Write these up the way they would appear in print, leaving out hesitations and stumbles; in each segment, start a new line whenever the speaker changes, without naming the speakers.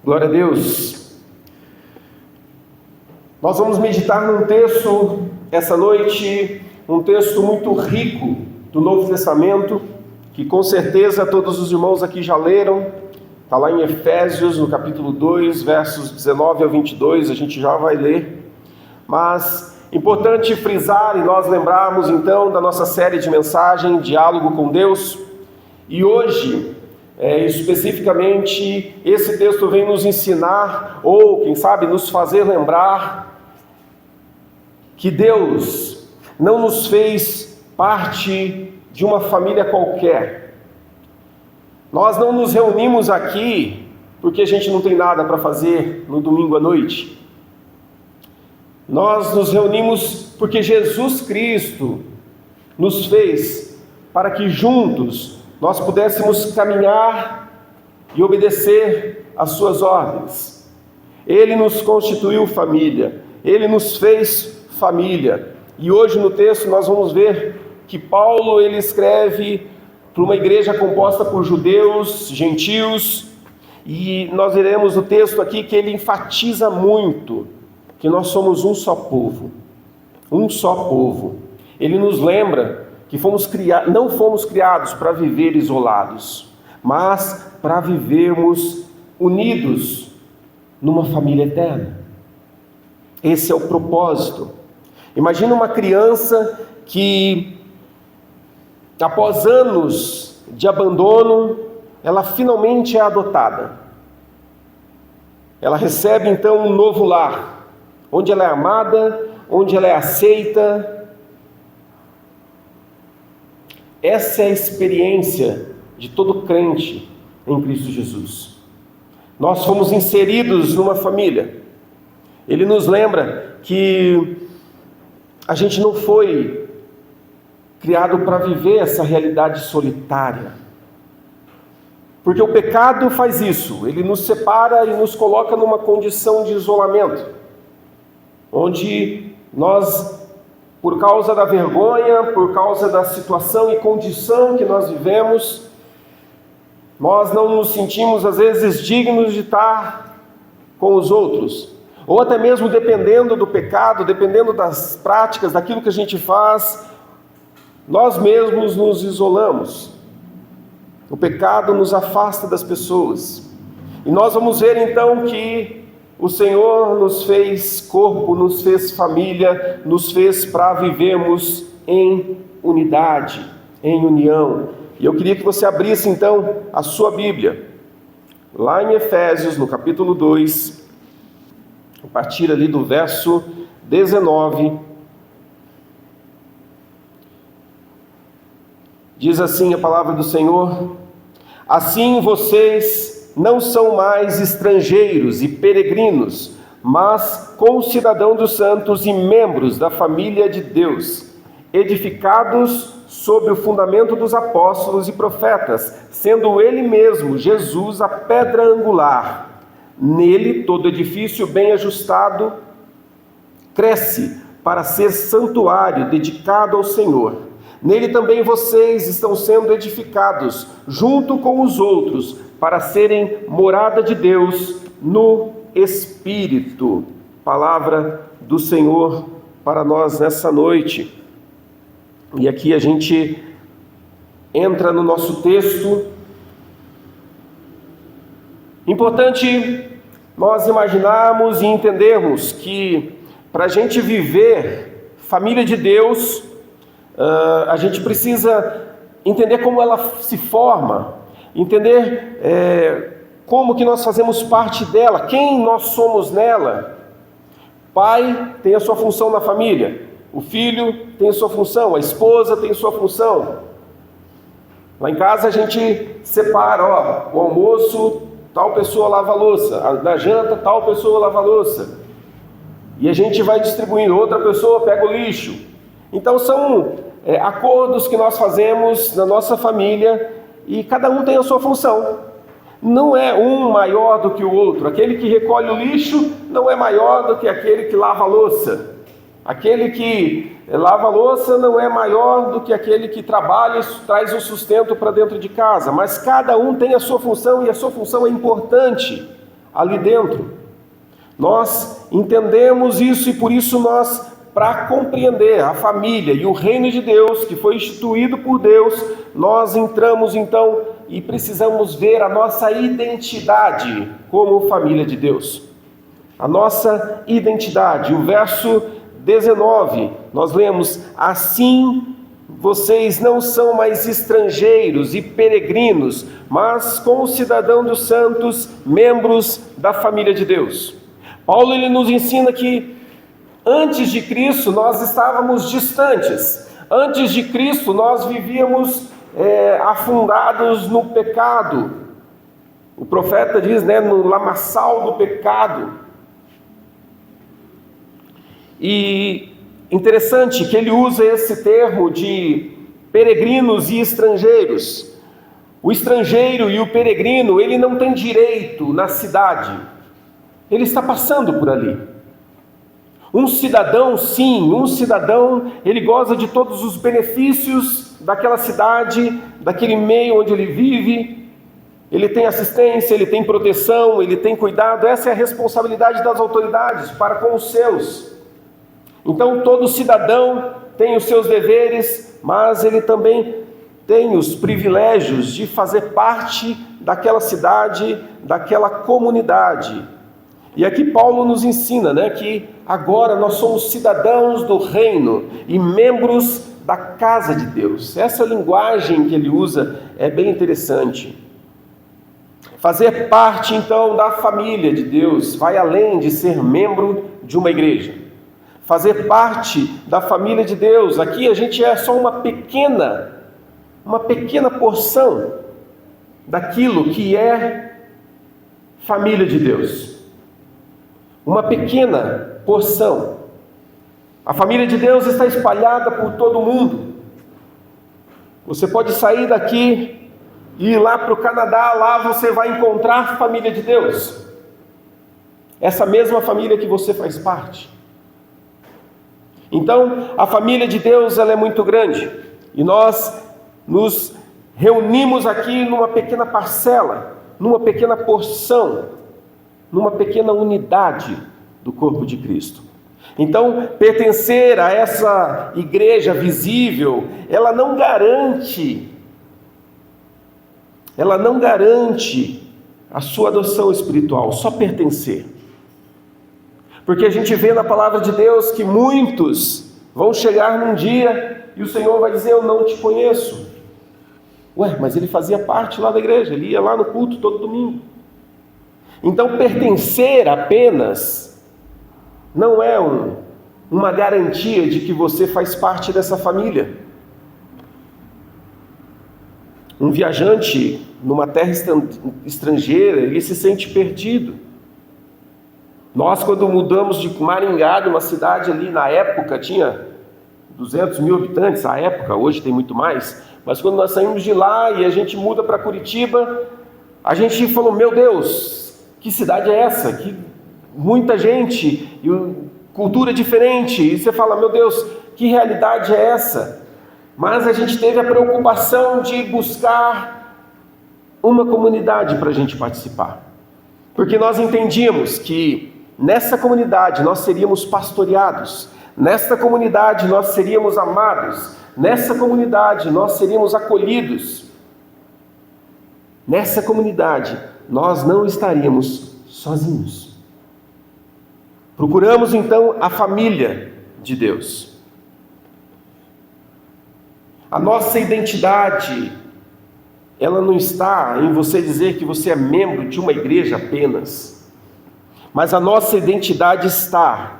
Glória a Deus. Nós vamos meditar num texto essa noite, um texto muito rico do Novo Testamento, que com certeza todos os irmãos aqui já leram. Está lá em Efésios, no capítulo 2, versos 19 a 22, a gente já vai ler. Mas importante frisar e nós lembrarmos então da nossa série de mensagem, Diálogo com Deus. E hoje, especificamente, esse texto vem nos ensinar, ou quem sabe nos fazer lembrar, que Deus não nos fez parte de uma família qualquer. Nós não nos reunimos aqui porque a gente não tem nada para fazer no domingo à noite. Nós nos reunimos porque Jesus Cristo nos fez para que juntos nós pudéssemos caminhar e obedecer às suas ordens. Ele nos constituiu família, Ele nos fez família. E hoje no texto nós vamos ver que Paulo ele escreve para uma igreja composta por judeus, gentios, e nós veremos no texto aqui que ele enfatiza muito que nós somos um só povo, um só povo. Ele nos lembra que não fomos criados para viver isolados, mas para vivermos unidos numa família eterna. Esse é o propósito. Imagina uma criança que, após anos de abandono, ela finalmente é adotada. Ela recebe então um novo lar, onde ela é amada, onde ela é aceita. Essa é a experiência de todo crente em Cristo Jesus. Nós fomos inseridos numa família. Ele nos lembra que a gente não foi criado para viver essa realidade solitária. Porque o pecado faz isso, ele nos separa e nos coloca numa condição de isolamento, onde nós, por causa da vergonha, por causa da situação e condição que nós vivemos, nós não nos sentimos às vezes dignos de estar com os outros, ou até mesmo dependendo do pecado, dependendo das práticas, daquilo que a gente faz, nós mesmos nos isolamos. O pecado nos afasta das pessoas. E nós vamos ver então que o Senhor nos fez corpo, nos fez família, nos fez para vivermos em unidade, em união. E eu queria que você abrisse então a sua Bíblia, lá em Efésios, no capítulo 2, a partir ali do verso 19, diz assim a palavra do Senhor: assim vocês não são mais estrangeiros e peregrinos, mas concidadãos dos santos e membros da família de Deus, edificados sobre o fundamento dos apóstolos e profetas, sendo Ele mesmo, Jesus, a pedra angular. Nele todo edifício bem ajustado cresce para ser santuário dedicado ao Senhor. Nele também vocês estão sendo edificados, junto com os outros, para serem morada de Deus no Espírito. Palavra do Senhor para nós nessa noite. E aqui a gente entra no nosso texto. Importante nós imaginarmos e entendermos que para a gente viver família de Deus, a gente precisa entender como ela se forma, entender como que nós fazemos parte dela, quem nós somos nela. Pai tem a sua função na família, o filho tem a sua função, a esposa tem a sua função. Lá em casa a gente separa, o almoço, tal pessoa lava a louça, na janta tal pessoa lava a louça, e a gente vai distribuindo, outra pessoa pega o lixo. Então são acordos que nós fazemos na nossa família e cada um tem a sua função. Não é um maior do que o outro. Aquele que recolhe o lixo não é maior do que aquele que lava a louça. Aquele que lava a louça não é maior do que aquele que trabalha e traz o sustento para dentro de casa. Mas cada um tem a sua função e a sua função é importante. ali dentro. Nós entendemos isso e por isso nós, para compreender a família e o reino de Deus, que foi instituído por Deus, nós entramos então e precisamos ver a nossa identidade como família de Deus. A nossa identidade. O verso 19, nós lemos: assim vocês não são mais estrangeiros e peregrinos, mas concidadãos dos santos, membros da família de Deus. Paulo ele nos ensina que antes de Cristo nós estávamos distantes. Antes de Cristo nós vivíamos afundados no pecado. O profeta diz, no lamaçal do pecado. E interessante que ele usa esse termo de peregrinos e estrangeiros. O estrangeiro e o peregrino, ele não tem direito na cidade. Ele está passando por ali. Um cidadão, sim, ele goza de todos os benefícios daquela cidade, daquele meio onde ele vive. Ele tem assistência, ele tem proteção, ele tem cuidado. Essa é a responsabilidade das autoridades para com os seus. Então, todo cidadão tem os seus deveres, mas ele também tem os privilégios de fazer parte daquela cidade, daquela comunidade. E aqui Paulo nos ensina, que agora nós somos cidadãos do reino e membros da casa de Deus. Essa linguagem que ele usa é bem interessante. Fazer parte, então, da família de Deus vai além de ser membro de uma igreja. Fazer parte da família de Deus, aqui a gente é só uma pequena porção daquilo que é família de Deus. Uma pequena porção. A família de Deus está espalhada por todo o mundo. Você pode sair daqui e ir lá para o Canadá, lá você vai encontrar a família de Deus. Essa mesma família que você faz parte. Então, a família de Deus ela é muito grande. E nós nos reunimos aqui numa pequena parcela, numa pequena porção, numa pequena unidade do corpo de Cristo. Então, pertencer a essa igreja visível, ela não garante a sua adoção espiritual, só pertencer. Porque a gente vê na palavra de Deus que muitos vão chegar num dia e o Senhor vai dizer: eu não te conheço. Ué, mas ele fazia parte lá da igreja, ele ia lá no culto todo domingo. Então, pertencer apenas não é uma garantia de que você faz parte dessa família. Um viajante numa terra estrangeira, ele se sente perdido. Nós, quando mudamos de Maringá, de uma cidade ali, na época tinha 200 mil habitantes, à época, hoje tem muito mais, mas quando nós saímos de lá e a gente muda para Curitiba, a gente falou: meu Deus, que cidade é essa? Que muita gente, e cultura diferente, e você fala: meu Deus, que realidade é essa? Mas a gente teve a preocupação de buscar uma comunidade para a gente participar, porque nós entendíamos que nessa comunidade nós seríamos pastoreados, nessa comunidade nós seríamos amados, nessa comunidade nós seríamos acolhidos, nessa comunidade nós não estaríamos sozinhos. Procuramos então a família de Deus. A nossa identidade, ela não está em você dizer que você é membro de uma igreja apenas, mas a nossa identidade está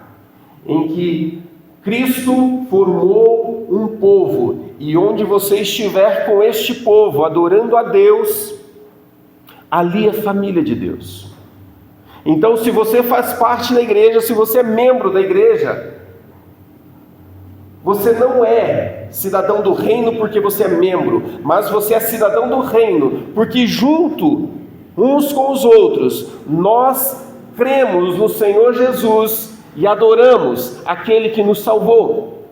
em que Cristo formou um povo, e onde você estiver com este povo adorando a Deus, ali é família de Deus. Então, se você faz parte da igreja, se você é membro da igreja, você não é cidadão do reino porque você é membro, mas você é cidadão do reino porque junto, uns com os outros, nós cremos no Senhor Jesus e adoramos aquele que nos salvou,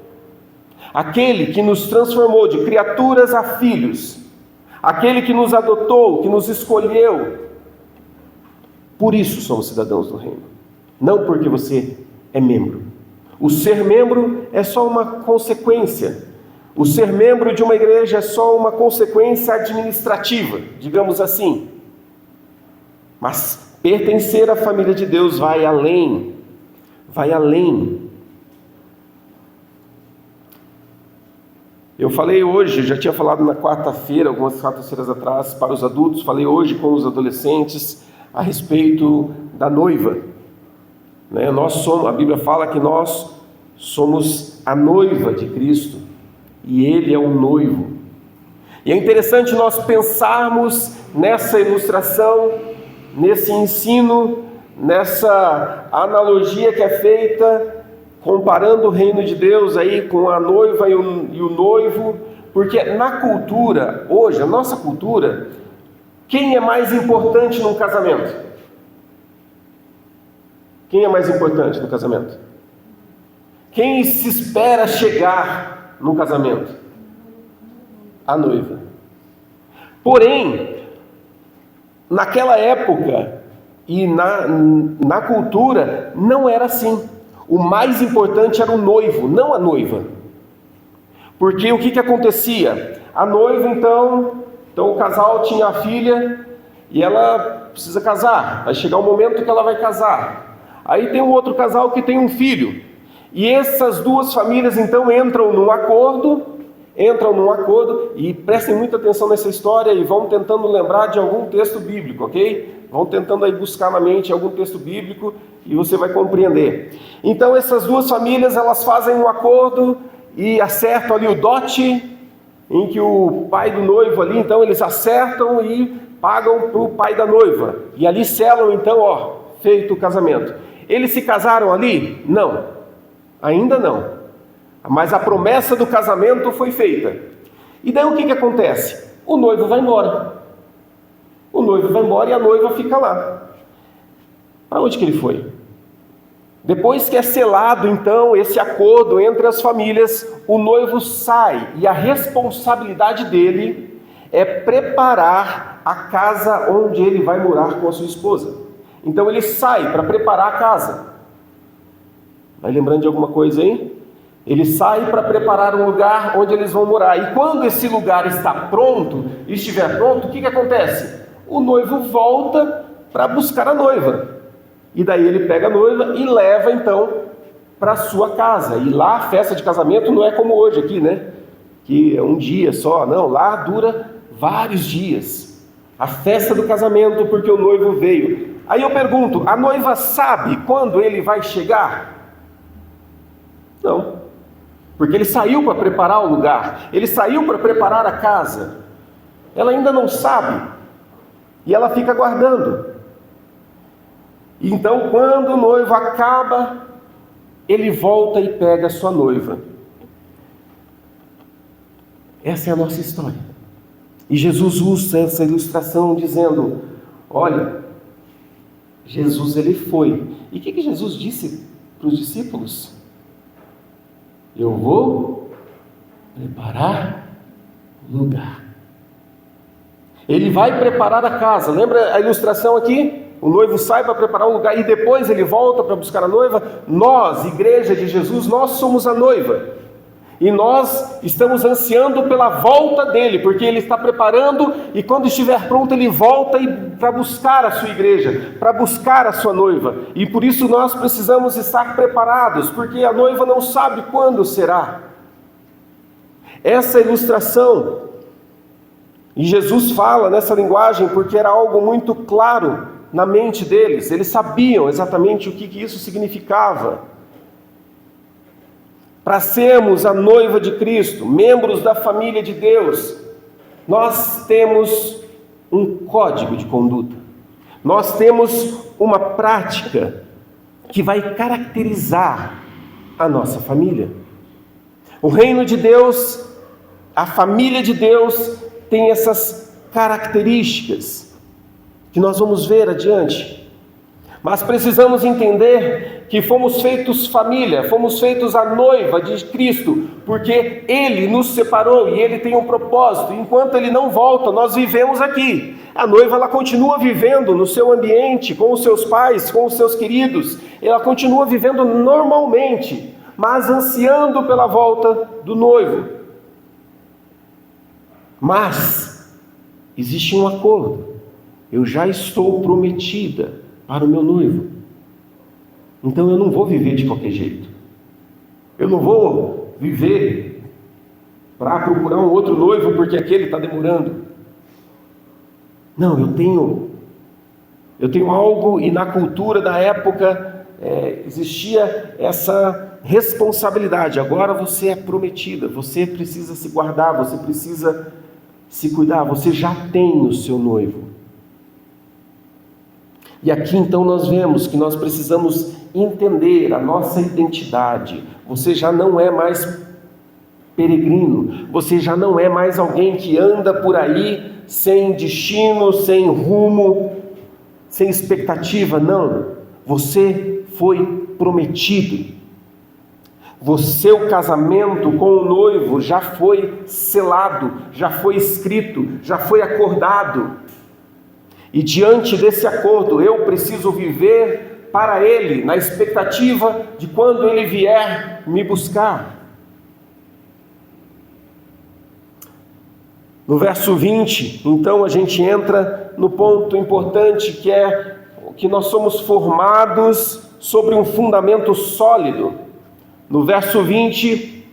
aquele que nos transformou de criaturas a filhos, aquele que nos adotou, que nos escolheu Por isso somos cidadãos do reino, não porque você é membro. O ser membro é só uma consequência. O ser membro de uma igreja é só uma consequência administrativa, digamos assim. Mas pertencer à família de Deus vai além. Vai além. Eu falei hoje, já tinha falado na quarta-feira, algumas quartas-feiras atrás, para os adultos, falei hoje com os adolescentes a respeito da noiva. A Bíblia fala que nós somos a noiva de Cristo e Ele é o noivo. E é interessante nós pensarmos nessa ilustração, nesse ensino, nessa analogia que é feita, comparando o reino de Deus aí com a noiva e o noivo, porque na cultura, hoje, a nossa cultura, quem é mais importante num casamento? Quem é mais importante no casamento? Quem se espera chegar no casamento? A noiva. Porém, naquela época e na cultura, não era assim. O mais importante era o noivo, não a noiva. Porque o que acontecia? A noiva, então o casal tinha a filha e ela precisa casar. Vai chegar o momento que ela vai casar. Aí tem um outro casal que tem um filho. E essas duas famílias, então, entram num acordo, e prestem muita atenção nessa história e vão tentando lembrar de algum texto bíblico, ok? Vão tentando aí buscar na mente algum texto bíblico e você vai compreender. Então essas duas famílias, elas fazem um acordo e acertam ali o dote, em que o pai do noivo ali, então eles acertam e pagam para o pai da noiva. E ali selam então, feito o casamento. Eles se casaram ali? Não, ainda não. Mas a promessa do casamento foi feita. E daí o que acontece? O noivo vai embora. O noivo vai embora e a noiva fica lá. Para onde que ele foi? Depois que é selado, então, esse acordo entre as famílias, o noivo sai e a responsabilidade dele é preparar a casa onde ele vai morar com a sua esposa. Então ele sai para preparar a casa. Vai lembrando de alguma coisa aí? Ele sai para preparar um lugar onde eles vão morar. E quando esse lugar está pronto, estiver pronto, o que acontece? O noivo volta para buscar a noiva. E daí ele pega a noiva e leva então para a sua casa. E lá a festa de casamento não é como hoje aqui, né? Que é um dia só. Não, lá dura vários dias. A festa do casamento, porque o noivo veio. Aí eu pergunto, a noiva sabe quando ele vai chegar? Não. Porque ele saiu para preparar o lugar, ele saiu para preparar a casa. Ela ainda não sabe, e ela fica aguardando. Então, quando o noivo acaba, ele volta e pega a sua noiva. Essa é a nossa história. E Jesus usa essa ilustração dizendo, olha, Jesus ele foi. E o que Jesus disse para os discípulos? Eu vou preparar lugar. Ele vai preparar a casa. Lembra a ilustração aqui? O noivo sai para preparar um lugar e depois ele volta para buscar a noiva. Nós, igreja de Jesus, nós somos a noiva. E nós estamos ansiando pela volta dele, porque ele está preparando e quando estiver pronto ele volta para buscar a sua igreja, para buscar a sua noiva. E por isso nós precisamos estar preparados, porque a noiva não sabe quando será. Essa ilustração, e Jesus fala nessa linguagem porque era algo muito claro na mente deles. Eles sabiam exatamente o que isso significava. Para sermos a noiva de Cristo, membros da família de Deus, nós temos um código de conduta. Nós temos uma prática que vai caracterizar a nossa família. O reino de Deus, a família de Deus tem essas características que nós vamos ver adiante. Mas precisamos entender que fomos feitos família, fomos feitos a noiva de Cristo, porque Ele nos separou e Ele tem um propósito. Enquanto Ele não volta, nós vivemos aqui. A noiva, ela continua vivendo no seu ambiente, com os seus pais, com os seus queridos. Ela continua vivendo normalmente, mas ansiando pela volta do noivo. Mas existe um acordo. Eu já estou prometida para o meu noivo. Então eu não vou viver de qualquer jeito. Eu não vou viver para procurar um outro noivo porque aquele está demorando. Não, eu tenho algo, e na cultura da época existia essa responsabilidade. Agora você é prometida, você precisa se guardar, você precisa se cuidar, você já tem o seu noivo. E aqui então nós vemos que nós precisamos entender a nossa identidade. Você já não é mais peregrino, você já não é mais alguém que anda por aí sem destino, sem rumo, sem expectativa, não. Você foi prometido. O seu casamento com o noivo já foi selado, já foi escrito, já foi acordado. E diante desse acordo, eu preciso viver para Ele, na expectativa de quando Ele vier me buscar. No verso 20, então a gente entra no ponto importante, que é que nós somos formados sobre um fundamento sólido. No verso 20,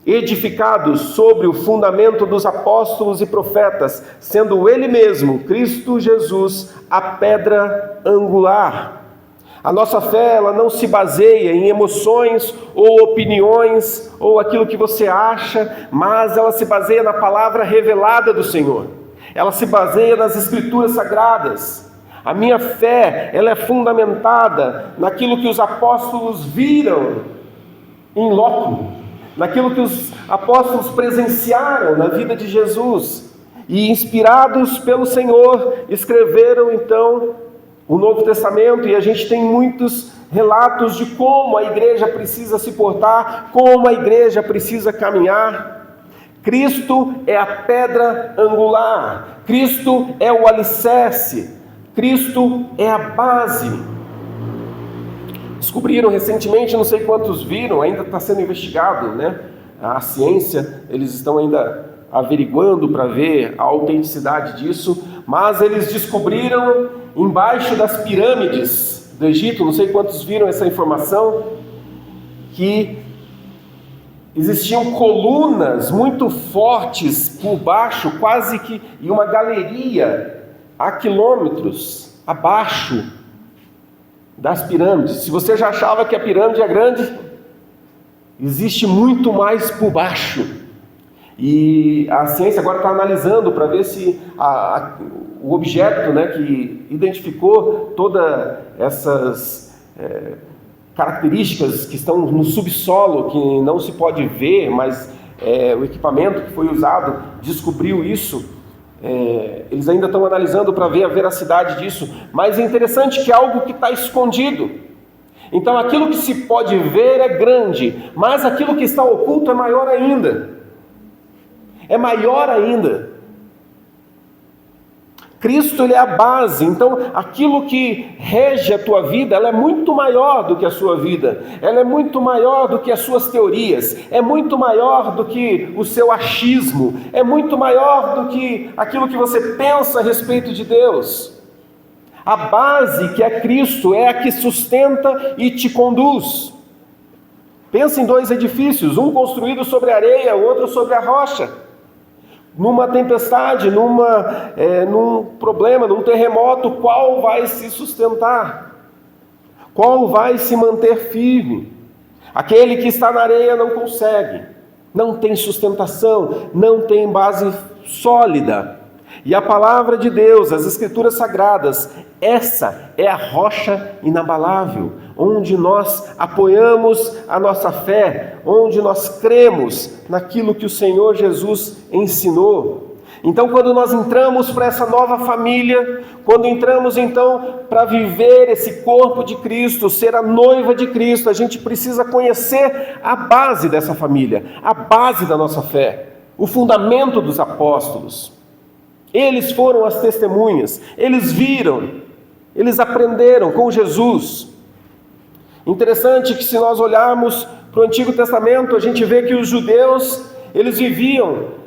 edificados sobre o fundamento dos apóstolos e profetas, sendo Ele mesmo, Cristo Jesus, a pedra angular. A nossa fé, ela não se baseia em emoções ou opiniões ou aquilo que você acha, mas ela se baseia na palavra revelada do Senhor. Ela se baseia nas Escrituras Sagradas. A minha fé, ela é fundamentada naquilo que os apóstolos viram em loco, naquilo que os apóstolos presenciaram na vida de Jesus, e inspirados pelo Senhor, escreveram então o Novo Testamento, e a gente tem muitos relatos de como a igreja precisa se portar, como a igreja precisa caminhar. Cristo é a pedra angular, Cristo é o alicerce, Cristo é a base. Descobriram recentemente, não sei quantos viram, ainda está sendo investigado, né? A ciência, eles estão ainda averiguando para ver a autenticidade disso, mas eles descobriram embaixo das pirâmides do Egito, não sei quantos viram essa informação, que existiam colunas muito fortes por baixo, quase que em uma galeria a quilômetros abaixo das pirâmides. Se você já achava que a pirâmide é grande, existe muito mais por baixo. E a ciência agora está analisando para ver se o objeto, né, que identificou todas essas características que estão no subsolo, que não se pode ver, mas o equipamento que foi usado descobriu isso. Eles ainda estão analisando para ver a veracidade disso, mas é interessante que é algo que está escondido. Então aquilo que se pode ver é grande, mas aquilo que está oculto é maior ainda. É maior ainda. Cristo, Ele é a base, então aquilo que rege a tua vida, ela é muito maior do que a sua vida, ela é muito maior do que as suas teorias, é muito maior do que o seu achismo, é muito maior do que aquilo que você pensa a respeito de Deus. A base, que é Cristo, é a que sustenta e te conduz. Pensa em dois edifícios, um construído sobre a areia, o outro sobre a rocha. Numa tempestade, num problema, num terremoto, qual vai se sustentar? Qual vai se manter firme? Aquele que está na areia não consegue, não tem sustentação, não tem base sólida. E a palavra de Deus, as Escrituras Sagradas, essa é a rocha inabalável, onde nós apoiamos a nossa fé, onde nós cremos naquilo que o Senhor Jesus ensinou. Então, quando nós entramos para essa nova família, quando entramos então para viver esse corpo de Cristo, ser a noiva de Cristo, a gente precisa conhecer a base dessa família, a base da nossa fé, o fundamento dos apóstolos. Eles foram as testemunhas, eles viram, eles aprenderam com Jesus. Interessante que, se nós olharmos para o Antigo Testamento, a gente vê que os judeus, eles viviam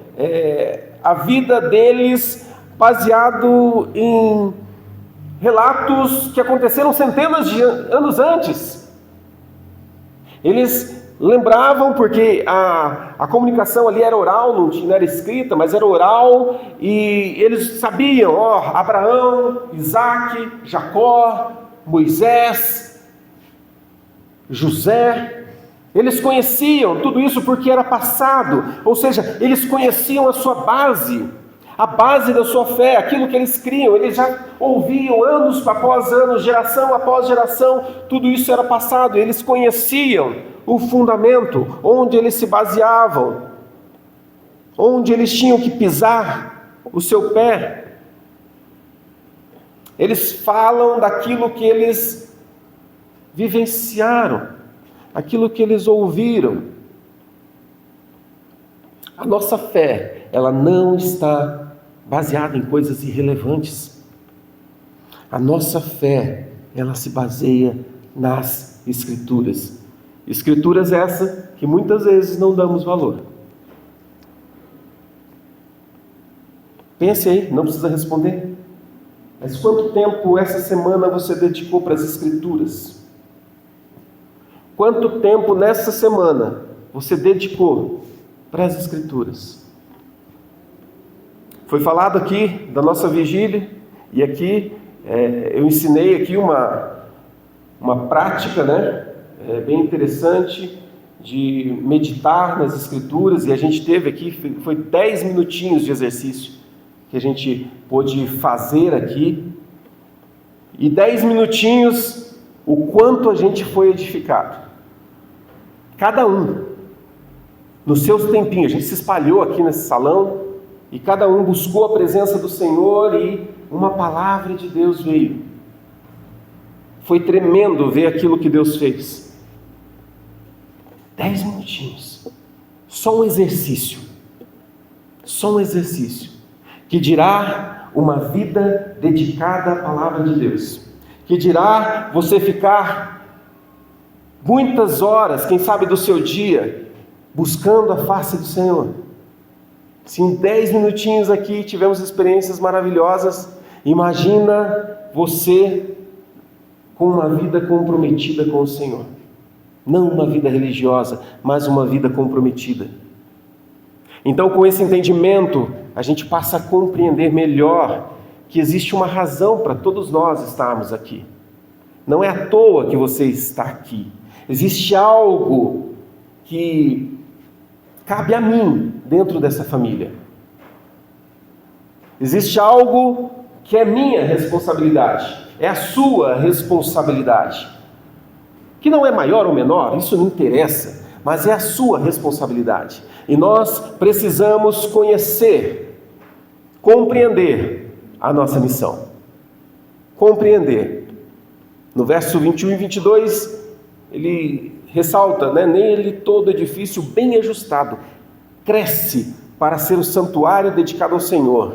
a vida deles baseado em relatos que aconteceram centenas de anos antes. Eles lembravam, porque a comunicação ali era oral, não era escrita, mas era oral, e eles sabiam, Abraão, Isaac, Jacó, Moisés, José, eles conheciam tudo isso porque era passado, ou seja, eles conheciam a sua base, a base da sua fé, aquilo que eles criam, eles já ouviam anos após anos, geração após geração, tudo isso era passado, eles conheciam o fundamento, onde eles se baseavam, onde eles tinham que pisar o seu pé. Eles falam daquilo que eles vivenciaram, aquilo que eles ouviram. A nossa fé, ela não está baseada em coisas irrelevantes. A nossa fé, ela se baseia nas Escrituras. Escrituras essas que muitas vezes não damos valor. Pense aí, não precisa responder. Mas quanto tempo essa semana você dedicou para as Escrituras? Quanto tempo nessa semana você dedicou para as Escrituras? Foi falado aqui da nossa vigília, e aqui eu ensinei aqui uma prática, bem interessante de meditar nas Escrituras, e a gente teve aqui, foi 10 minutinhos de exercício que a gente pôde fazer aqui, e 10 minutinhos, o quanto a gente foi edificado. Cada um, nos seus tempinhos, a gente se espalhou aqui nesse salão, e cada um buscou a presença do Senhor, e uma palavra de Deus veio. Foi tremendo ver aquilo que Deus fez. 10 minutinhos, só um exercício, que dirá uma vida dedicada à palavra de Deus, que dirá você ficar muitas horas, quem sabe do seu dia, buscando a face do Senhor. Se em 10 minutinhos aqui tivemos experiências maravilhosas, imagina você com uma vida comprometida com o Senhor. Não uma vida religiosa, mas uma vida comprometida. Então, com esse entendimento, a gente passa a compreender melhor que existe uma razão para todos nós estarmos aqui. Não é à toa que você está aqui. Existe algo que cabe a mim dentro dessa família. Existe algo que é minha responsabilidade, é a sua responsabilidade. Que não é maior ou menor, isso não interessa, mas é a sua responsabilidade. E nós precisamos conhecer, compreender a nossa missão. Compreender. No verso 21 e 22, ele ressalta, nele todo edifício bem ajustado cresce para ser o santuário dedicado ao Senhor.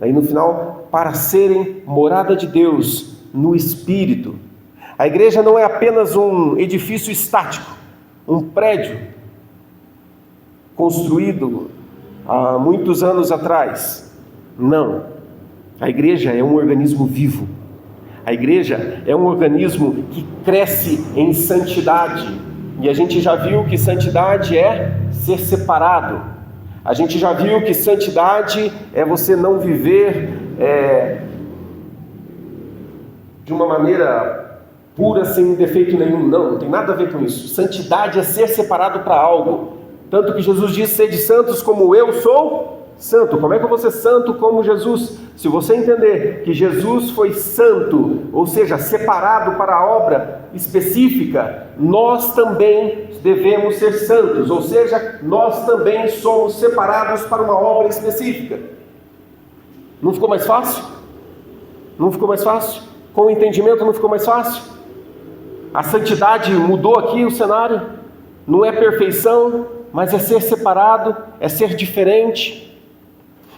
Aí no final, para serem morada de Deus no Espírito. A igreja não é apenas um edifício estático, um prédio construído há muitos anos atrás. Não. A igreja é um organismo vivo. A igreja é um organismo que cresce em santidade. E a gente já viu que santidade é ser separado. A gente já viu que santidade é você não viver de uma maneira pura, sem defeito nenhum. Não tem nada a ver com isso. Santidade é ser separado para algo. Tanto que Jesus diz: sede santos como eu sou santo. Como é que eu vou ser santo como Jesus? Se você entender que Jesus foi santo, ou seja, separado para a obra específica, nós também devemos ser santos, ou seja, nós também somos separados para uma obra específica. Não ficou mais fácil? Não ficou mais fácil? Com o entendimento não ficou mais fácil? A santidade mudou aqui o cenário? Não é perfeição, mas é ser separado, é ser diferente.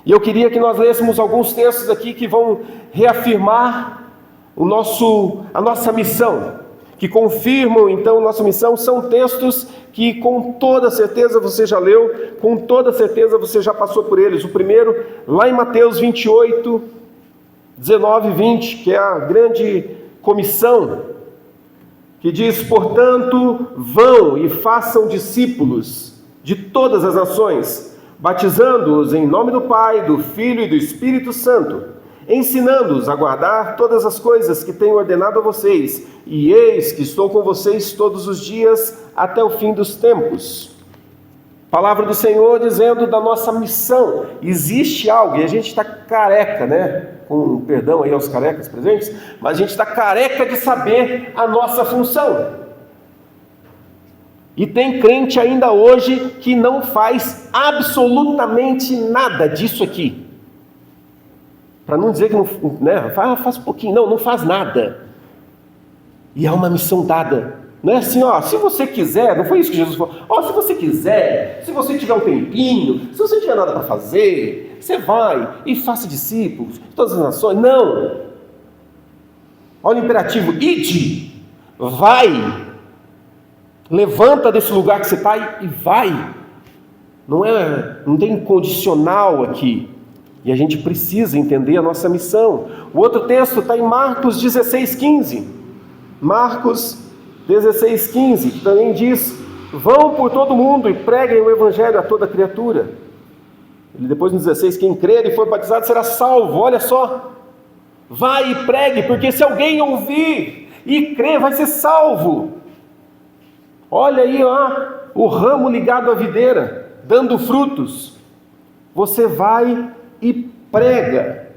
E eu queria que nós lêssemos alguns textos aqui que vão reafirmar a nossa missão, que confirmam então nossa missão. São textos que com toda certeza você já leu, com toda certeza você já passou por eles. O primeiro, lá em Mateus 28, 19 e 20, que é a grande comissão, que diz: portanto, vão e façam discípulos de todas as nações, batizando-os em nome do Pai, do Filho e do Espírito Santo, ensinando-os a guardar todas as coisas que tenho ordenado a vocês, e eis que estou com vocês todos os dias até o fim dos tempos. Palavra do Senhor dizendo da nossa missão. Existe algo, e a gente está careca, né? Com perdão aí aos carecas presentes, mas a gente está careca de saber a nossa função. E tem crente ainda hoje que não faz absolutamente nada disso aqui. Para não dizer que não, né, faz um pouquinho, não faz nada. E é uma missão dada. Não é assim, se você quiser, não foi isso que Jesus falou. Se você quiser, se você tiver um tempinho, se você não tiver nada para fazer, você vai e faça discípulos de todas as nações. Não. Olha o imperativo: ide, vai. Levanta desse lugar que você está e vai. Não tem condicional aqui. E a gente precisa entender a nossa missão. O outro texto está em Marcos 16,15. Marcos 16,15, que também diz: vão por todo mundo e preguem o evangelho a toda criatura. Ele depois no 16, quem crer e for batizado será salvo. Olha só, vai e pregue, porque se alguém ouvir e crer, vai ser salvo. Olha aí, o ramo ligado à videira, dando frutos. Você vai e prega.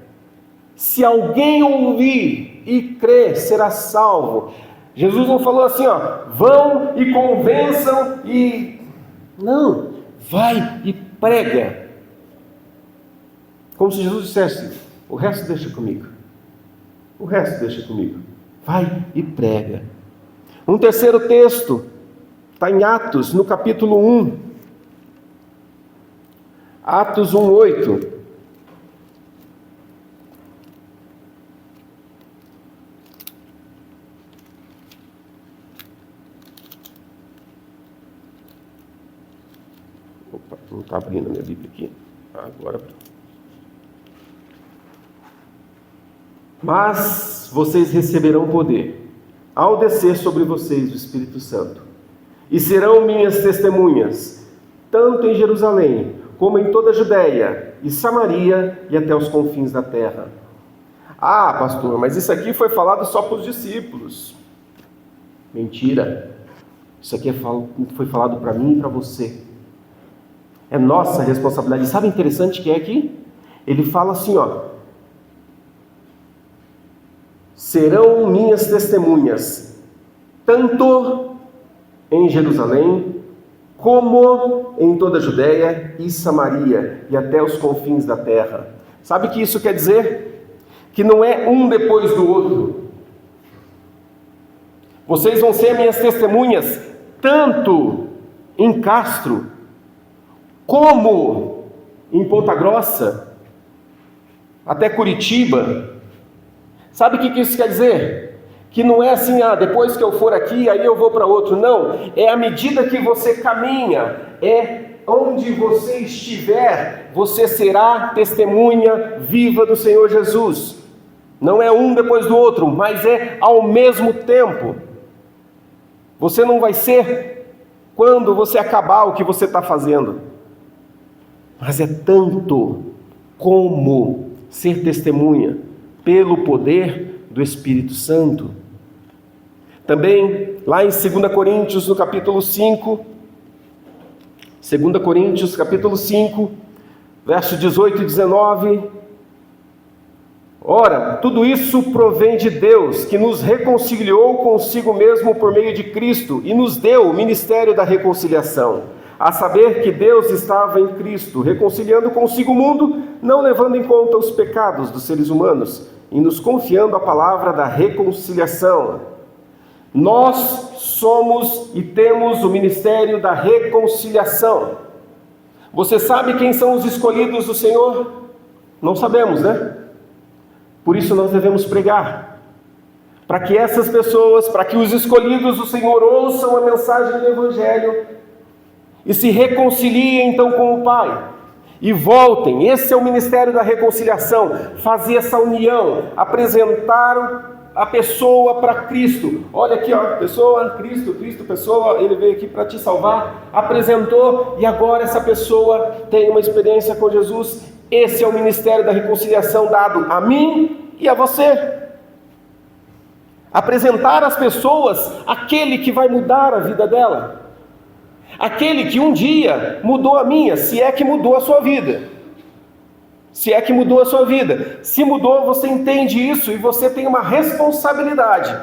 Se alguém ouvir e crer, será salvo. Jesus não falou assim, vão e convençam e... Não, vai e prega. Como se Jesus dissesse: o resto deixa comigo. O resto deixa comigo. Vai e prega. Um terceiro texto está em Atos, no capítulo 1. Atos 1:8. Opa, não está abrindo a minha Bíblia aqui. Agora. Mas vocês receberão poder ao descer sobre vocês o Espírito Santo, e serão minhas testemunhas, tanto em Jerusalém, como em toda a Judéia e Samaria e até os confins da terra. Pastor, mas isso aqui foi falado só para os discípulos. Mentira. Isso aqui foi falado para mim e para você. É nossa responsabilidade. Sabe o interessante que é aqui? Ele fala assim, serão minhas testemunhas, tanto em Jerusalém, como em toda a Judéia e Samaria, e até os confins da terra. Sabe o que isso quer dizer? Que não é um depois do outro. Vocês vão ser minhas testemunhas, tanto em Castro, como em Ponta Grossa, até Curitiba. Sabe o que isso quer dizer? Que não é assim, depois que eu for aqui, aí eu vou para outro. Não, é à medida que você caminha, é onde você estiver, você será testemunha viva do Senhor Jesus. Não é um depois do outro, mas é ao mesmo tempo. Você não vai ser quando você acabar o que você está fazendo, mas é tanto como ser testemunha pelo poder do Espírito Santo. Também, lá em 2 Coríntios, no capítulo 5, 2 Coríntios, capítulo 5, Verso 18 e 19. Ora, tudo isso provém de Deus, que nos reconciliou consigo mesmo por meio de Cristo e nos deu o ministério da reconciliação. A saber que Deus estava em Cristo, reconciliando consigo o mundo, não levando em conta os pecados dos seres humanos, e nos confiando a palavra da reconciliação. Nós somos e temos o ministério da reconciliação. Você sabe quem são os escolhidos do Senhor? Não sabemos, né? Por isso nós devemos pregar, para que essas pessoas, para que os escolhidos do Senhor ouçam a mensagem do Evangelho e se reconciliem então com o Pai e voltem. Esse é o ministério da reconciliação, fazer essa união, apresentar a pessoa para Cristo. Olha aqui, ó, pessoa, Cristo, pessoa, ele veio aqui para te salvar, apresentou e agora essa pessoa tem uma experiência com Jesus. Esse é o ministério da reconciliação dado a mim e a você. Apresentar às pessoas aquele que vai mudar a vida dela. Aquele que um dia mudou a minha, se é que mudou a sua vida. Se é que mudou a sua vida. Se mudou, você entende isso e você tem uma responsabilidade.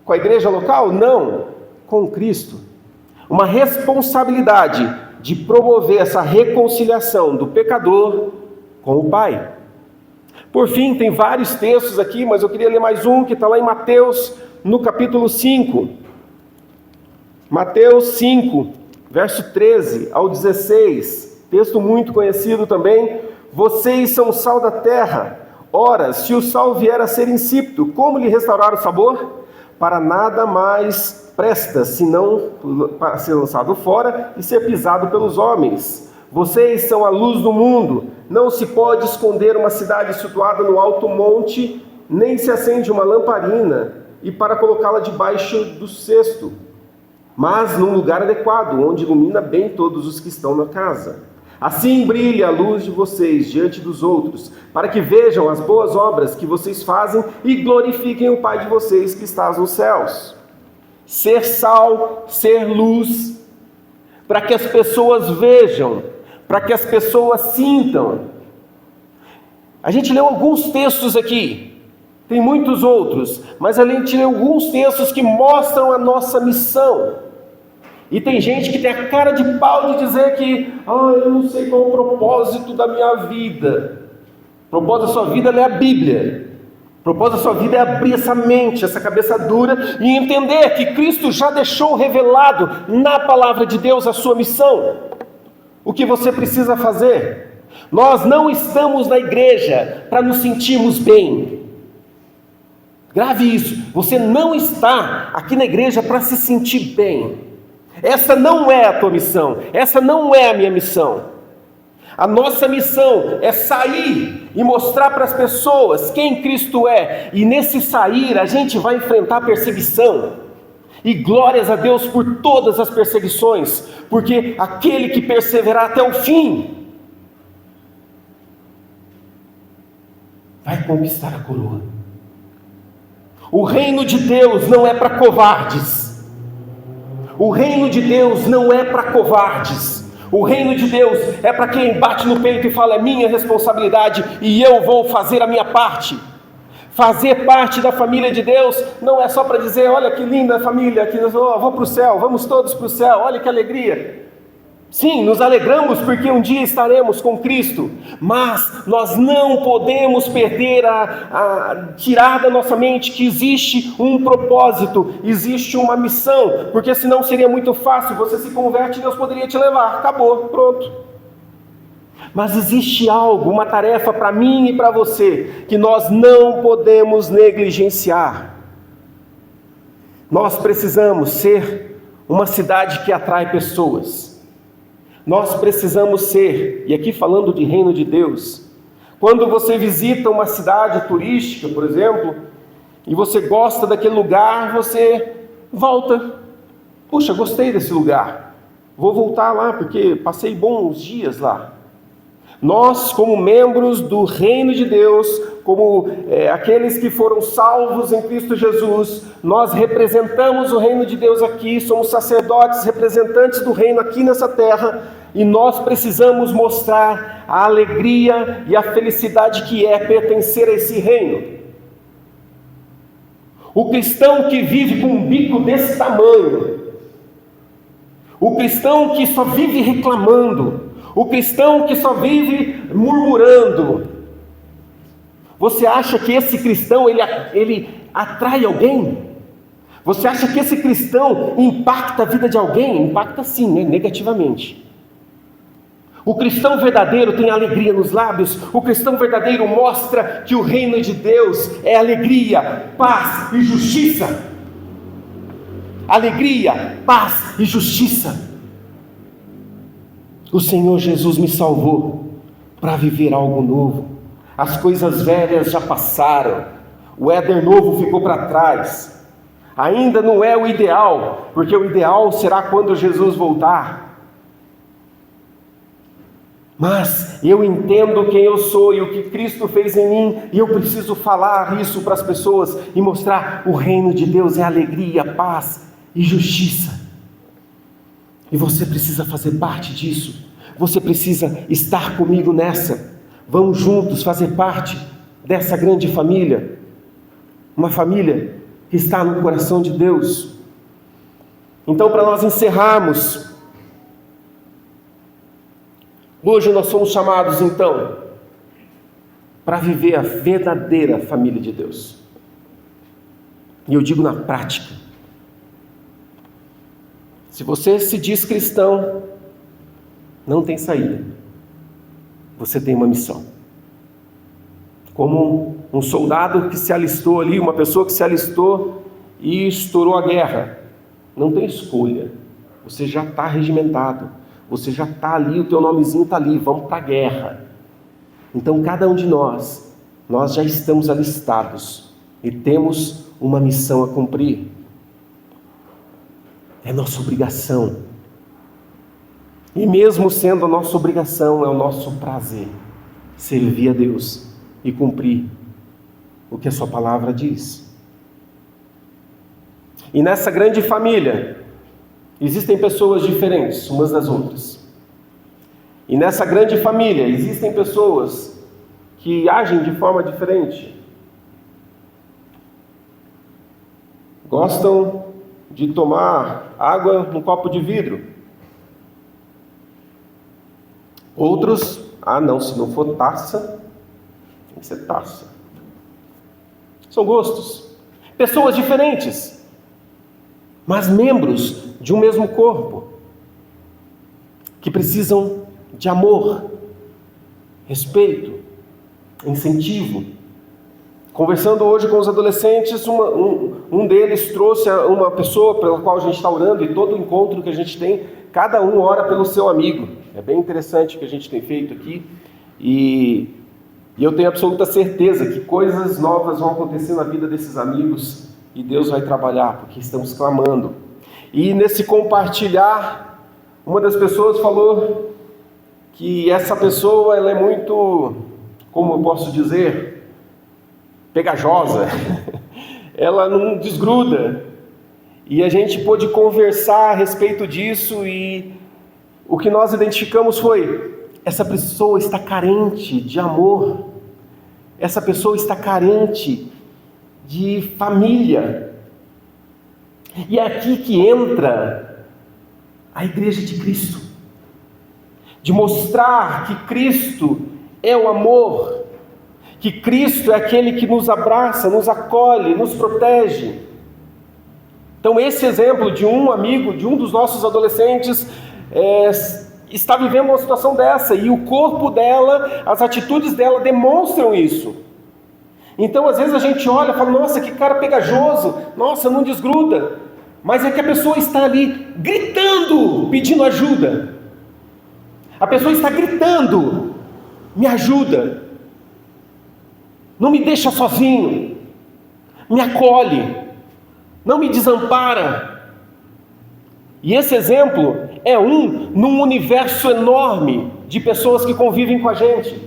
Com a igreja local? Não. Com Cristo. Uma responsabilidade de promover essa reconciliação do pecador com o Pai. Por fim, tem vários textos aqui, mas eu queria ler mais um que está lá em Mateus, no capítulo 5. Mateus 5, verso 13 ao 16, texto muito conhecido também. Vocês são o sal da terra. Ora, se o sal vier a ser insípido, como lhe restaurar o sabor? Para nada mais presta, senão para ser lançado fora e ser pisado pelos homens. Vocês são a luz do mundo. Não se pode esconder uma cidade situada no alto monte, nem se acende uma lamparina e para colocá-la debaixo do cesto, mas num lugar adequado, onde ilumina bem todos os que estão na casa. Assim brilha a luz de vocês diante dos outros, para que vejam as boas obras que vocês fazem e glorifiquem o Pai de vocês que está nos céus. Ser sal, ser luz, para que as pessoas vejam, para que as pessoas sintam. A gente leu alguns textos aqui, tem muitos outros, mas a gente leu alguns textos que mostram a nossa missão. E tem gente que tem a cara de pau de dizer que eu não sei qual é o propósito da minha vida. O propósito da sua vida é a Bíblia. O propósito da sua vida é abrir essa mente, essa cabeça dura e entender que Cristo já deixou revelado na palavra de Deus a sua missão. O que você precisa fazer? Nós não estamos na igreja para nos sentirmos bem. Grave isso. Você não está aqui na igreja para se sentir bem. Essa não é a tua missão, essa não é a minha missão. A nossa missão é sair e mostrar para as pessoas quem Cristo é. E nesse sair a gente vai enfrentar perseguição. E glórias a Deus por todas as perseguições, porque aquele que perseverar até o fim vai conquistar a coroa. O reino de Deus não é para covardes. O reino de Deus não é para covardes. O reino de Deus é para quem bate no peito e fala: é minha responsabilidade e eu vou fazer a minha parte. Fazer parte da família de Deus não é só para dizer: olha que linda família, que vou para o céu, vamos todos para o céu, olha que alegria. Sim, nos alegramos porque um dia estaremos com Cristo, mas nós não podemos perder tirar da nossa mente que existe um propósito, existe uma missão, porque senão seria muito fácil, você se converte e Deus poderia te levar, acabou, pronto. Mas existe algo, uma tarefa para mim e para você, que nós não podemos negligenciar. Nós precisamos ser uma cidade que atrai pessoas. Nós precisamos ser, e aqui falando de reino de Deus, quando você visita uma cidade turística, por exemplo, e você gosta daquele lugar, você volta. Puxa, gostei desse lugar, vou voltar lá porque passei bons dias lá. Nós, como membros do reino de Deus, como aqueles que foram salvos em Cristo Jesus, nós representamos o reino de Deus aqui, somos sacerdotes, representantes do reino aqui nessa terra, e nós precisamos mostrar a alegria e a felicidade que é pertencer a esse reino. O cristão que vive com um bico desse tamanho, o cristão que só vive reclamando, o cristão que só vive murmurando, você acha que esse cristão ele atrai alguém? Você acha que esse cristão impacta a vida de alguém? Impacta sim, né? Negativamente. O cristão verdadeiro tem alegria nos lábios. O cristão verdadeiro mostra que o reino de Deus é alegria, paz e justiça. Alegria, paz e justiça. O Senhor Jesus me salvou para viver algo novo. As coisas velhas já passaram. O Éden novo ficou para trás. Ainda não é o ideal, porque o ideal será quando Jesus voltar. Mas eu entendo quem eu sou e o que Cristo fez em mim, e eu preciso falar isso para as pessoas e mostrar: o reino de Deus é alegria, paz e justiça. E você precisa fazer parte disso. Você precisa estar comigo nessa. Vamos juntos fazer parte dessa grande família. Uma família que está no coração de Deus. Então, para nós encerrarmos, hoje nós somos chamados, então, para viver a verdadeira família de Deus. E eu digo na prática. Se você se diz cristão, não tem saída. Você tem uma missão. Como um soldado que se alistou ali, uma pessoa que se alistou e estourou a guerra. Não tem escolha. Você já está regimentado. Você já está ali, o teu nomezinho está ali, vamos para a guerra. Então cada um de nós já estamos alistados e temos uma missão a cumprir. É nossa obrigação. E mesmo sendo a nossa obrigação, é o nosso prazer servir a Deus e cumprir o que a sua palavra diz. E nessa grande família, existem pessoas diferentes umas das outras. E nessa grande família, existem pessoas que agem de forma diferente. Gostam de tomar água num copo de vidro. Outros, não, se não for taça, tem que ser taça. São gostos. Pessoas diferentes, mas membros de um mesmo corpo, que precisam de amor, respeito, incentivo. Conversando hoje com os adolescentes, um deles trouxe uma pessoa pela qual a gente está orando, e todo encontro que a gente tem, cada um ora pelo seu amigo. É bem interessante o que a gente tem feito aqui, e eu tenho absoluta certeza que coisas novas vão acontecer na vida desses amigos, e Deus vai trabalhar, porque estamos clamando. E nesse compartilhar, uma das pessoas falou que essa pessoa, ela é muito, como eu posso dizer, pegajosa, ela não desgruda, e a gente pôde conversar a respeito disso, e o que nós identificamos foi: essa pessoa está carente de amor, essa pessoa está carente de família, e é aqui que entra a igreja de Cristo, de mostrar que Cristo é o amor, que Cristo é aquele que nos abraça, nos acolhe, nos protege. Então esse exemplo de um amigo, de um dos nossos adolescentes, está vivendo uma situação dessa, e o corpo dela, as atitudes dela demonstram isso. Então às vezes a gente olha e fala: nossa, que cara pegajoso, nossa, não desgruda. Mas é que a pessoa está ali gritando, pedindo ajuda. A pessoa está gritando: me ajuda. Não me deixa sozinho, me acolhe, não me desampara. E esse exemplo é um num universo enorme de pessoas que convivem com a gente.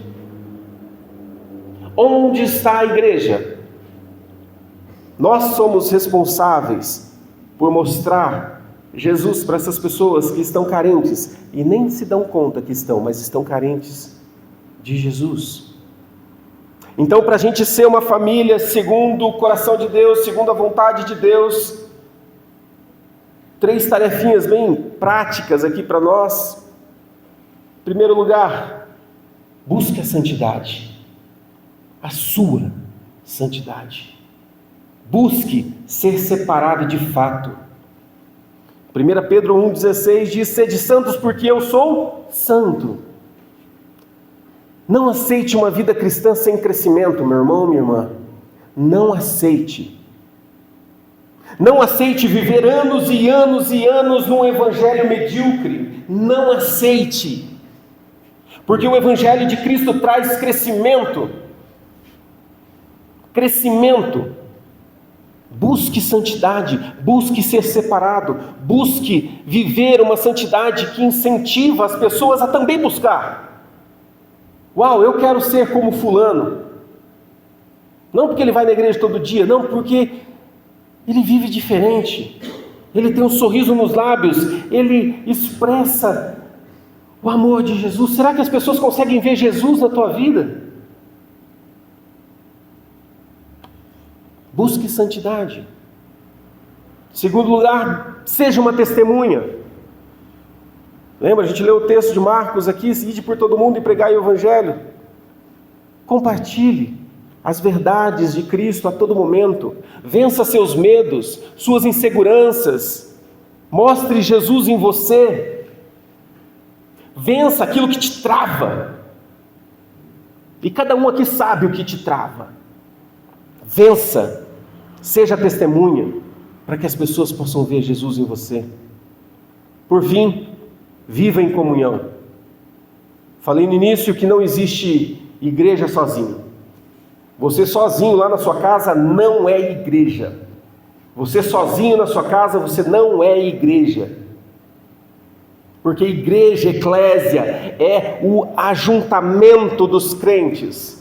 Onde está a igreja? Nós somos responsáveis por mostrar Jesus para essas pessoas que estão carentes e nem se dão conta que estão, mas estão carentes de Jesus. Então, para a gente ser uma família segundo o coração de Deus, segundo a vontade de Deus, 3 tarefinhas bem práticas aqui para nós. Em primeiro lugar, busque a santidade, a sua santidade. Busque ser separado de fato. 1 Pedro 1,16 diz: sede santos porque eu sou santo. Não aceite uma vida cristã sem crescimento, meu irmão, minha irmã. Não aceite. Não aceite viver anos e anos e anos num evangelho medíocre. Não aceite. Porque o evangelho de Cristo traz crescimento. Crescimento. Busque santidade, busque ser separado, busque viver uma santidade que incentiva as pessoas a também buscar. Uau, eu quero ser como fulano. Não porque ele vai na igreja todo dia, não, porque ele vive diferente. Ele tem um sorriso nos lábios, ele expressa o amor de Jesus. Será que as pessoas conseguem ver Jesus na tua vida? Busque santidade. Segundo lugar, seja uma testemunha. Lembra, a gente leu o texto de Marcos aqui: ide por todo mundo e pregai o evangelho. Compartilhe as verdades de Cristo a todo momento. Vença seus medos, suas inseguranças. Mostre Jesus em você. Vença aquilo que te trava. E cada um aqui sabe o que te trava. Vença. Seja testemunha, para que as pessoas possam ver Jesus em você. Por fim, viva em comunhão. Falei no início que não existe igreja sozinho. Você sozinho lá na sua casa não é igreja. Você sozinho na sua casa, você não é igreja. Porque igreja, eclésia, é o ajuntamento dos crentes.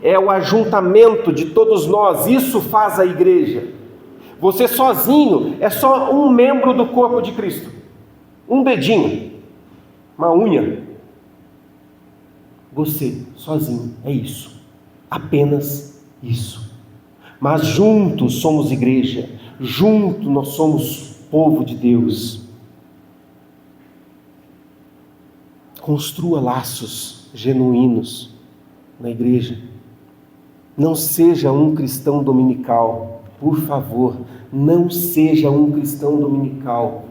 É o ajuntamento de todos nós, isso faz a igreja. Você sozinho é só um membro do corpo de Cristo. Um dedinho, uma unha. Você sozinho é isso, apenas isso. Mas juntos somos igreja, juntos nós somos povo de Deus. Construa laços genuínos na igreja. Não seja um cristão dominical, por favor, não seja um cristão dominical.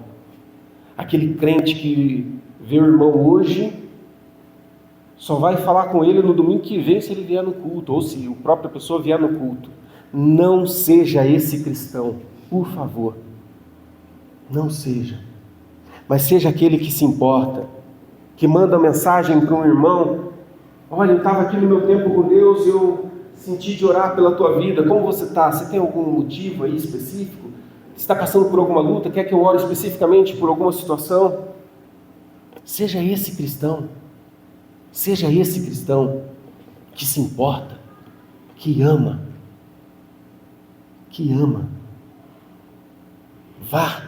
Aquele crente que vê o irmão hoje, só vai falar com ele no domingo que vem se ele vier no culto, ou se a própria pessoa vier no culto. Não seja esse cristão, por favor. Não seja. Mas seja aquele que se importa, que manda mensagem para um irmão: olha, eu estava aqui no meu tempo com Deus, eu senti de orar pela tua vida, como você está? Você tem algum motivo aí específico? Você está passando por alguma luta? Quer que eu ore especificamente por alguma situação? Seja esse cristão. Seja esse cristão que se importa, que ama. Que ama. Vá,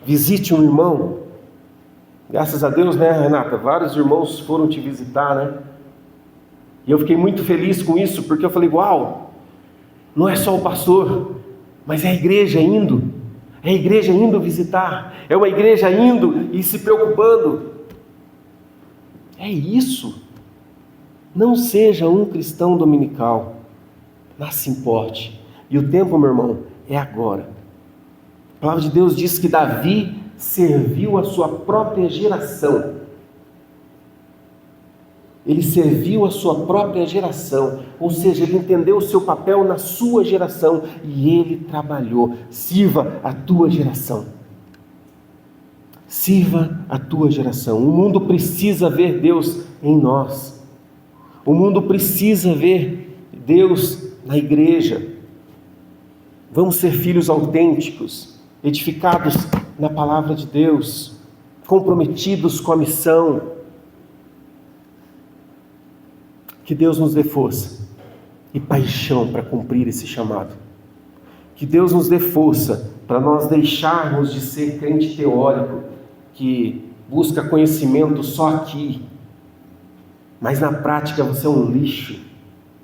visite um irmão. Graças a Deus, né, Renata? Vários irmãos foram te visitar, né? E eu fiquei muito feliz com isso, porque eu falei: uau, não é só o pastor, mas é a igreja indo. É a igreja indo visitar. É uma igreja indo e se preocupando. É isso. Não seja um cristão dominical. Mas se importe. E o tempo, meu irmão, é agora. A palavra de Deus diz que Davi serviu a sua própria geração. Ele serviu a sua própria geração, ou seja, ele entendeu o seu papel na sua geração e ele trabalhou. Sirva a tua geração. Sirva a tua geração. O mundo precisa ver Deus em nós. O mundo precisa ver Deus na igreja. Vamos ser filhos autênticos, edificados na palavra de Deus. comprometidos com a missão. Que Deus nos dê força e paixão para cumprir esse chamado. Que Deus nos dê força para nós deixarmos de ser crente teórico, que busca conhecimento só aqui, mas na prática você é um lixo,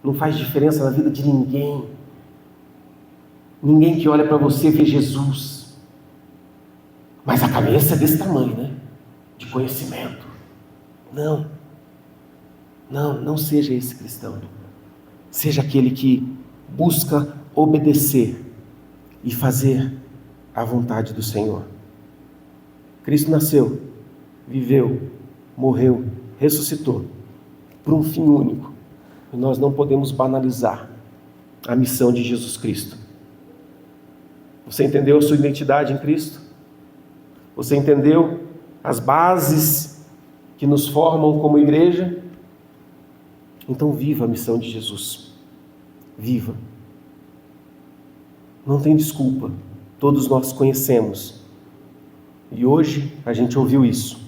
não faz diferença na vida de ninguém. Ninguém que olha para você vê Jesus, mas a cabeça é desse tamanho, né? De conhecimento. Não seja esse cristão. Seja aquele que busca obedecer e fazer a vontade do Senhor. Cristo nasceu, viveu, morreu, ressuscitou por um fim único. E nós não podemos banalizar a missão de Jesus Cristo. Você entendeu a sua identidade em Cristo? Você entendeu as bases que nos formam como igreja? Então viva a missão de Jesus. Viva. Não tem desculpa. Todos nós conhecemos. E hoje a gente ouviu isso.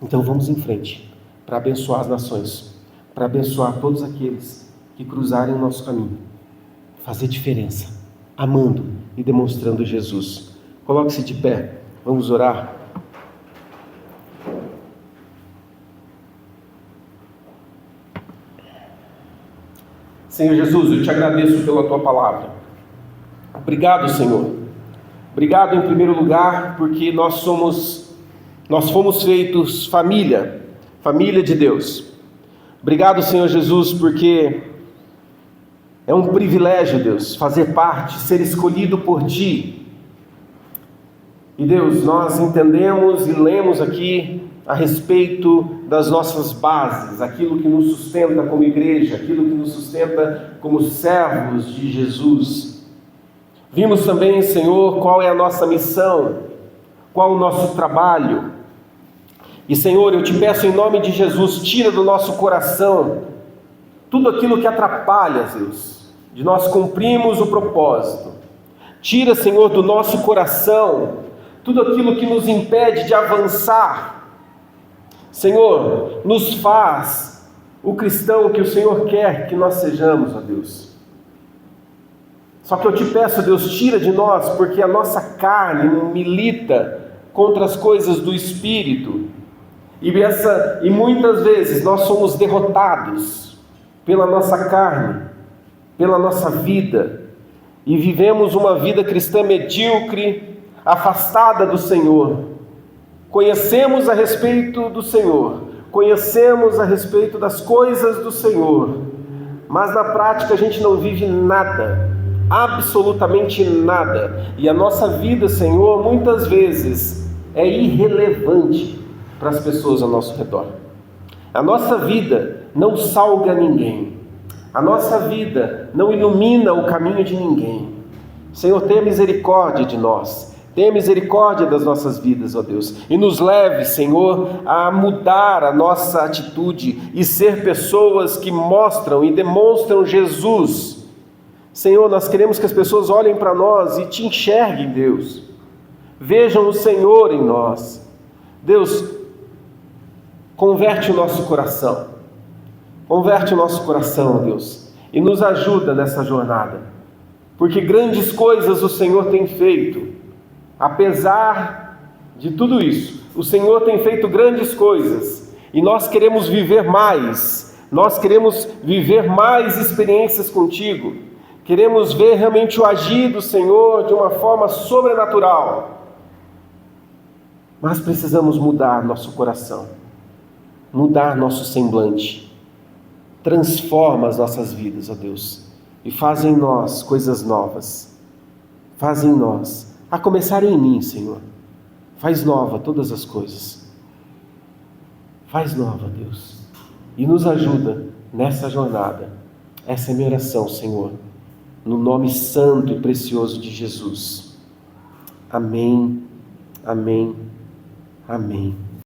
Então vamos em frente para abençoar as nações, para abençoar todos aqueles que cruzarem o nosso caminho. Fazer diferença, amando e demonstrando Jesus. Coloque-se de pé. Vamos orar. Senhor Jesus, eu te agradeço pela tua palavra. Obrigado, Senhor. Obrigado em primeiro lugar porque nós fomos feitos família de Deus. Obrigado, Senhor Jesus, porque é um privilégio, Deus, fazer parte, ser escolhido por Ti. E Deus, nós entendemos e lemos aqui a respeito das nossas bases, aquilo que nos sustenta como igreja, aquilo que nos sustenta como servos de Jesus. Vimos também, Senhor, qual é a nossa missão, qual o nosso trabalho. E, Senhor, eu te peço em nome de Jesus, tira do nosso coração tudo aquilo que atrapalha, Deus, de nós cumprirmos o propósito. Tira, Senhor, do nosso coração tudo aquilo que nos impede de avançar. Senhor, nos faz o cristão que o Senhor quer que nós sejamos, ó Deus. Só que eu te peço, Deus, tira de nós, porque a nossa carne milita contra as coisas do Espírito. E muitas vezes nós somos derrotados pela nossa carne, pela nossa vida, e vivemos uma vida cristã medíocre, afastada do Senhor. Conhecemos a respeito do Senhor, conhecemos a respeito das coisas do Senhor, mas na prática a gente não vive nada, absolutamente nada, e a nossa vida, Senhor, muitas vezes é irrelevante para as pessoas ao nosso redor. A nossa vida não salga ninguém, a nossa vida não ilumina o caminho de ninguém. Senhor, tenha misericórdia de nós. Tenha misericórdia das nossas vidas, ó Deus, e nos leve, Senhor, a mudar a nossa atitude e ser pessoas que mostram e demonstram Jesus. Senhor, nós queremos que as pessoas olhem para nós e te enxerguem, Deus. Vejam o Senhor em nós. Deus, converte o nosso coração. Converte o nosso coração, Deus, e nos ajuda nessa jornada. Porque grandes coisas o Senhor tem feito. Apesar de tudo isso, o Senhor tem feito grandes coisas e nós queremos viver mais, nós queremos viver mais experiências contigo, queremos ver realmente o agir do Senhor de uma forma sobrenatural, mas precisamos mudar nosso coração, mudar nosso semblante. Transforma as nossas vidas, ó Deus, e faz em nós coisas novas, faz em nós, a começar em mim, Senhor. Faz nova todas as coisas. Faz nova, Deus. E nos ajuda nessa jornada. Essa é a minha oração, Senhor. No nome santo e precioso de Jesus. Amém, amém, amém.